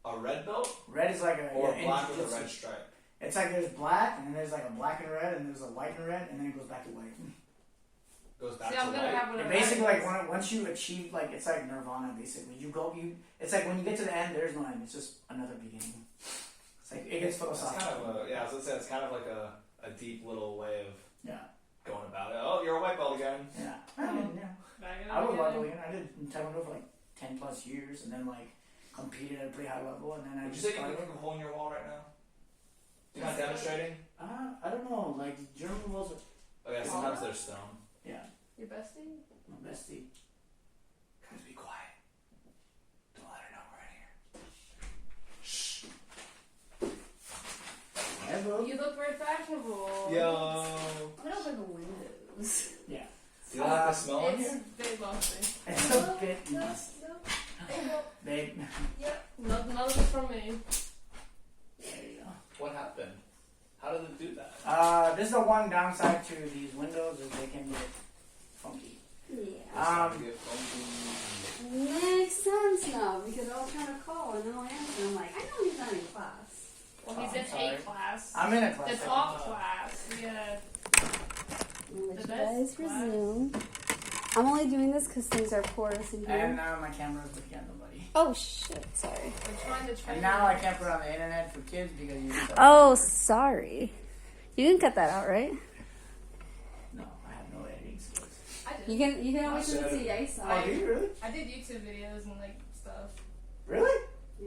Speaker 3: A red belt?
Speaker 1: Red is like a
Speaker 3: Or
Speaker 1: in
Speaker 3: black with a
Speaker 1: jiu-jitsu.
Speaker 3: red stripe.
Speaker 1: It's like there's black, and then there's like a black and red, and there's a white and red, and then it goes back to white.
Speaker 3: Goes back
Speaker 2: See,
Speaker 3: to
Speaker 2: I'm gonna
Speaker 3: white.
Speaker 2: have one of
Speaker 1: Basically,
Speaker 2: those.
Speaker 1: like once you achieve, like it's like nirvana. Basically, it's like when you get to the end, there's no end. It's just another beginning. It's like it gets
Speaker 3: It's
Speaker 1: philosophical.
Speaker 3: kind of I was gonna say it's kind of like a deep little way of
Speaker 1: Yeah.
Speaker 3: going about it. Oh, you're a white belt again.
Speaker 1: Yeah. I mean, yeah.
Speaker 2: Back it
Speaker 1: I
Speaker 2: up
Speaker 1: was white
Speaker 2: again.
Speaker 1: belt again. I did Taekwondo for like 10 plus years, and then like competed at a pretty high level, and then I
Speaker 3: Would you
Speaker 1: just
Speaker 3: say you can pick a hole in your wall right now? You're not demonstrating?
Speaker 1: I don't know. Like German walls are.
Speaker 3: Oh yeah, sometimes they're stone.
Speaker 1: Yeah.
Speaker 2: Your bestie?
Speaker 1: My bestie.
Speaker 3: Guys, be quiet. Don't let her know we're in here. Shh.
Speaker 1: Yeah, bro.
Speaker 2: You look very fashionable.
Speaker 3: Yo.
Speaker 5: Put open the windows.
Speaker 1: Yeah.
Speaker 3: Do you like the smell in
Speaker 2: It's
Speaker 3: here?
Speaker 2: very bossy.
Speaker 1: It's a bit
Speaker 2: No,
Speaker 1: nuts.
Speaker 2: no.
Speaker 1: Babe.
Speaker 2: Yep. None of it's from me.
Speaker 1: There you go.
Speaker 3: What happened? How did it do that?
Speaker 1: This is the one downside to these windows is they can get funky.
Speaker 5: Yeah.
Speaker 3: Get funky.
Speaker 5: Makes sense now because I was trying to call and no answer. I'm like, I know he's not in class.
Speaker 2: Well, he's
Speaker 1: I'm
Speaker 2: in
Speaker 1: sorry.
Speaker 2: A class.
Speaker 1: I'm in a class.
Speaker 2: The top class. Yeah.
Speaker 5: I'm gonna let
Speaker 2: The
Speaker 5: you
Speaker 2: best
Speaker 5: guys
Speaker 2: class.
Speaker 5: resume. I'm only doing this because things are porous in here.
Speaker 1: And now my camera's looking at nobody.
Speaker 5: Oh shit! Sorry.
Speaker 2: We're trying to train.
Speaker 1: And now I can't put it on the internet for kids because you.
Speaker 5: Oh, sorry. You can cut that out, right?
Speaker 1: No, I have no editing skills.
Speaker 2: I did.
Speaker 5: You can always send it to Yaisa.
Speaker 1: Oh, do you really?
Speaker 2: I did YouTube videos and like stuff.
Speaker 1: Really?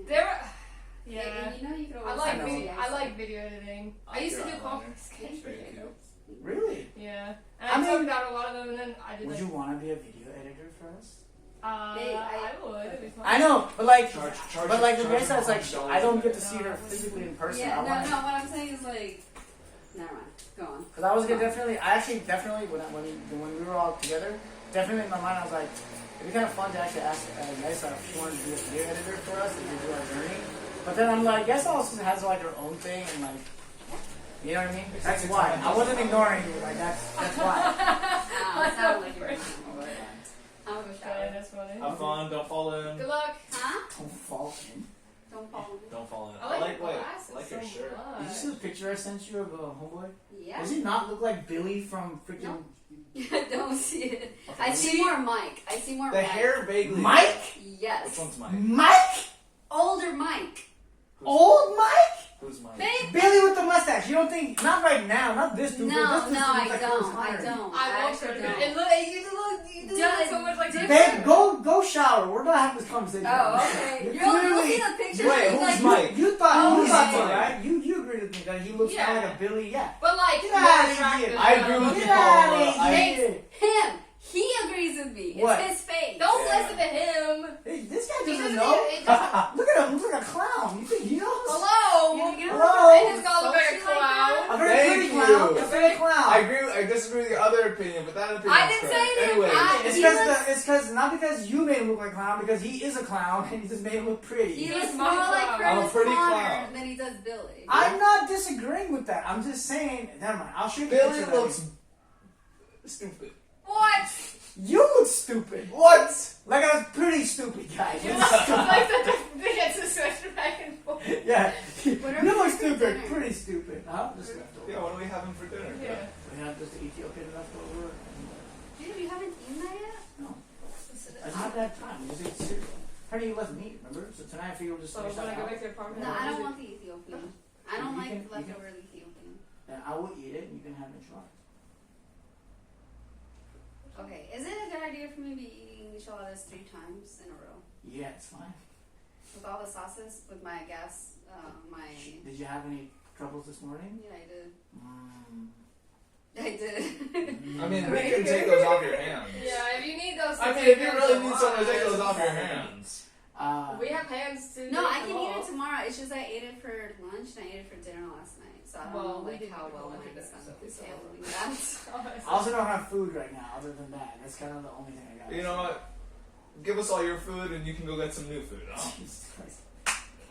Speaker 2: There were.
Speaker 5: Yeah.
Speaker 2: Yeah.
Speaker 5: And you know you can
Speaker 2: I
Speaker 5: always
Speaker 2: like
Speaker 5: send it to
Speaker 2: video.
Speaker 5: Yaisa.
Speaker 2: I like video editing. I used to do
Speaker 3: You're
Speaker 2: confiscation
Speaker 3: Very
Speaker 2: videos.
Speaker 3: cute.
Speaker 1: Really?
Speaker 2: Yeah. And
Speaker 1: I
Speaker 2: I
Speaker 1: mean-
Speaker 2: took out a lot of them, and then I did.
Speaker 1: Would
Speaker 2: Like,
Speaker 1: you want to be a video editor for us?
Speaker 5: Hey,
Speaker 2: I would. It'd be fun.
Speaker 1: I know, but like,
Speaker 3: Charge
Speaker 1: but like with
Speaker 3: charge
Speaker 1: Yesa, it's like
Speaker 3: $100
Speaker 1: I don't get to
Speaker 3: a
Speaker 1: see her physically in person.
Speaker 5: Yeah,
Speaker 1: I want
Speaker 5: no. What I'm saying is like, never mind. Go on.
Speaker 1: Because I was gonna definitely, I actually definitely when we were all together, definitely in my mind I was like, it'd be kind of fun to actually ask Yesa if she wanted to be a video editor for us and to do our journey. But then I'm like, Yesa also has like her own thing and like, you know what I mean? That's why I wasn't ignoring you. Like that's why.
Speaker 5: It sounded like you're. I'm gonna
Speaker 2: Yeah,
Speaker 5: shower.
Speaker 2: that's funny.
Speaker 3: Have fun. Don't fall in.
Speaker 2: Good luck.
Speaker 5: Huh?
Speaker 1: Don't fall in.
Speaker 5: Don't follow me.
Speaker 3: Don't fall in.
Speaker 2: I like
Speaker 3: wait,
Speaker 2: your glasses
Speaker 3: I like your
Speaker 2: so
Speaker 3: shirt.
Speaker 2: much.
Speaker 1: Did you see the picture I sent you of homeboy?
Speaker 5: Yeah.
Speaker 1: Does he not look like Billy from freaking
Speaker 5: I don't see it. I see more Mike. I see more
Speaker 3: The
Speaker 5: Mike.
Speaker 3: hair vaguely.
Speaker 1: Mike?
Speaker 5: Yes.
Speaker 3: Which one's Mike?
Speaker 1: Mike?
Speaker 5: Older Mike.
Speaker 1: Old Mike?
Speaker 3: Who's Mike?
Speaker 5: Babe.
Speaker 1: Billy with the mustache. You don't think? Not right now. Not this dude.
Speaker 5: No,
Speaker 1: but this
Speaker 5: no,
Speaker 1: dude
Speaker 5: I
Speaker 1: looks like Chris
Speaker 5: don't. I
Speaker 1: Connery.
Speaker 5: don't.
Speaker 2: I want
Speaker 5: actually
Speaker 2: to.
Speaker 5: don't.
Speaker 2: And look, you look so much like
Speaker 1: Babe, go shower. We're not having this conversation.
Speaker 5: Oh, okay.
Speaker 1: You
Speaker 5: You'll
Speaker 1: clearly-
Speaker 5: see the pictures.
Speaker 3: Wait,
Speaker 5: and
Speaker 3: who's
Speaker 5: like,
Speaker 3: Mike?
Speaker 1: You thought
Speaker 5: Okay.
Speaker 1: so, right? You agreed with me that he looks It's not like a Billy. Yeah.
Speaker 2: But like,
Speaker 1: Get
Speaker 2: more
Speaker 1: outta
Speaker 2: attractive.
Speaker 1: here.
Speaker 3: I agree with you,
Speaker 1: Get outta
Speaker 3: Paula.
Speaker 1: here.
Speaker 5: Him. He agrees with me.
Speaker 1: What?
Speaker 5: It's his face.
Speaker 2: Don't
Speaker 3: Yeah.
Speaker 2: listen to him.
Speaker 1: Hey, this guy
Speaker 2: He
Speaker 1: doesn't
Speaker 2: doesn't
Speaker 1: know.
Speaker 2: even- it doesn't-
Speaker 1: Look at him. He looks like a clown. You think he knows?
Speaker 2: Hello.
Speaker 5: You get
Speaker 1: Hello?
Speaker 2: I just got a very
Speaker 5: Socially like
Speaker 2: clown.
Speaker 1: A very
Speaker 3: Thank
Speaker 1: pretty
Speaker 3: you.
Speaker 1: clown. A very clown.
Speaker 3: I agree. I disagree with your other opinion, but that opinion.
Speaker 5: I didn't say anything.
Speaker 3: Anyway,
Speaker 1: It's
Speaker 5: He
Speaker 1: because
Speaker 5: looks-
Speaker 1: it's because not because you made him look like a clown, because he is a clown and he just made him look pretty.
Speaker 5: He
Speaker 2: He's
Speaker 5: looks
Speaker 2: my
Speaker 5: more like
Speaker 2: clown.
Speaker 3: I'm a
Speaker 5: Curtis
Speaker 3: pretty
Speaker 5: Connor
Speaker 3: clown.
Speaker 5: than he does Billy.
Speaker 1: I'm not disagreeing with that. I'm just saying. Never mind. I'll show you the
Speaker 3: Billy
Speaker 1: picture.
Speaker 3: looks stupid.
Speaker 2: What?
Speaker 1: You look stupid.
Speaker 3: What?
Speaker 1: Like I was pretty stupid, guys.
Speaker 2: You look like such a big switch back and forth.
Speaker 1: Yeah.
Speaker 5: What are
Speaker 1: You
Speaker 5: we
Speaker 1: look
Speaker 5: having for
Speaker 1: stupid.
Speaker 5: dinner?
Speaker 1: Pretty stupid. Huh? Just leftover.
Speaker 3: Yeah. What are we having for dinner?
Speaker 2: Yeah.
Speaker 1: We have just the Ethiopian leftover.
Speaker 5: Dude, you haven't eaten that yet?
Speaker 1: No. I just haven't had time. We just ate cereal. Honey, you left meat, remember? So tonight I figured we'll just
Speaker 2: So
Speaker 1: finish
Speaker 2: when I
Speaker 1: that
Speaker 2: go
Speaker 1: out.
Speaker 2: back to the apartment,
Speaker 5: No, I
Speaker 2: I'll
Speaker 5: don't
Speaker 2: use
Speaker 5: want the Ethiopian. I don't
Speaker 1: You
Speaker 5: like
Speaker 1: can- you can-
Speaker 5: leftover Ethiopian.
Speaker 1: Then I will eat it and you can have enchiladas.
Speaker 5: Okay, is it a good idea for me to be eating enchiladas 3 times in a row?
Speaker 1: Yeah, it's fine.
Speaker 5: With all the sauces? With my gas, my...
Speaker 1: Did you have any troubles this morning?
Speaker 5: Yeah, I did.
Speaker 1: Mm.
Speaker 5: I did.
Speaker 3: I mean, we can take those off your hands.
Speaker 2: Yeah, if you need those.
Speaker 3: I
Speaker 2: to
Speaker 3: mean,
Speaker 2: take
Speaker 3: if you
Speaker 2: those
Speaker 3: really need someone to take
Speaker 2: off.
Speaker 3: those off your hands.
Speaker 2: We have hands to.
Speaker 5: No,
Speaker 2: take
Speaker 5: I
Speaker 2: them
Speaker 5: can eat
Speaker 2: off.
Speaker 5: it tomorrow. It's just I ate it for lunch and I ate it for dinner last night. So I don't
Speaker 2: Well,
Speaker 5: know
Speaker 2: we
Speaker 5: like
Speaker 2: didn't
Speaker 5: how
Speaker 2: eat
Speaker 5: well
Speaker 2: lunch
Speaker 5: my
Speaker 2: or dinner,
Speaker 5: stomach is
Speaker 2: so-
Speaker 5: handling that.
Speaker 1: I also don't have food right now other than that. That's kind of the only thing I got.
Speaker 3: You know what? Give us all your food and you can go get some new food, huh?
Speaker 1: Jesus Christ.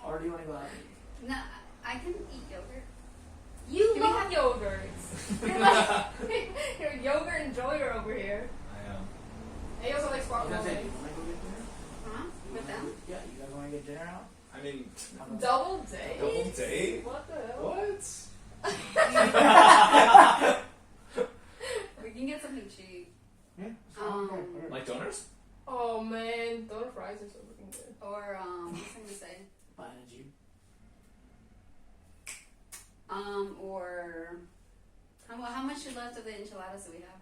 Speaker 1: Or do you want to go out and eat?
Speaker 5: No, I can eat yogurt.
Speaker 2: Can
Speaker 5: You
Speaker 2: we
Speaker 5: love
Speaker 2: have yogurts? You're like you're a yogurt enjoyer over here.
Speaker 3: I am.
Speaker 2: And you also like
Speaker 1: I was
Speaker 2: sparkling
Speaker 1: gonna say,
Speaker 2: wine.
Speaker 1: do you want to go get dinner?
Speaker 5: huh? With them?
Speaker 1: Yeah, you guys want to get dinner out?
Speaker 3: I mean,
Speaker 1: How about-
Speaker 2: Double date?
Speaker 3: double date?
Speaker 2: What the hell?
Speaker 3: What?
Speaker 5: We can get something cheap.
Speaker 1: Yeah. it's fine. Okay, whatever.
Speaker 3: Like donors?
Speaker 2: Oh man, donut fries are so freaking good.
Speaker 5: Or, what's I gonna say?
Speaker 1: Buying a Jeep.
Speaker 5: Or, how much is left of the enchiladas that we have?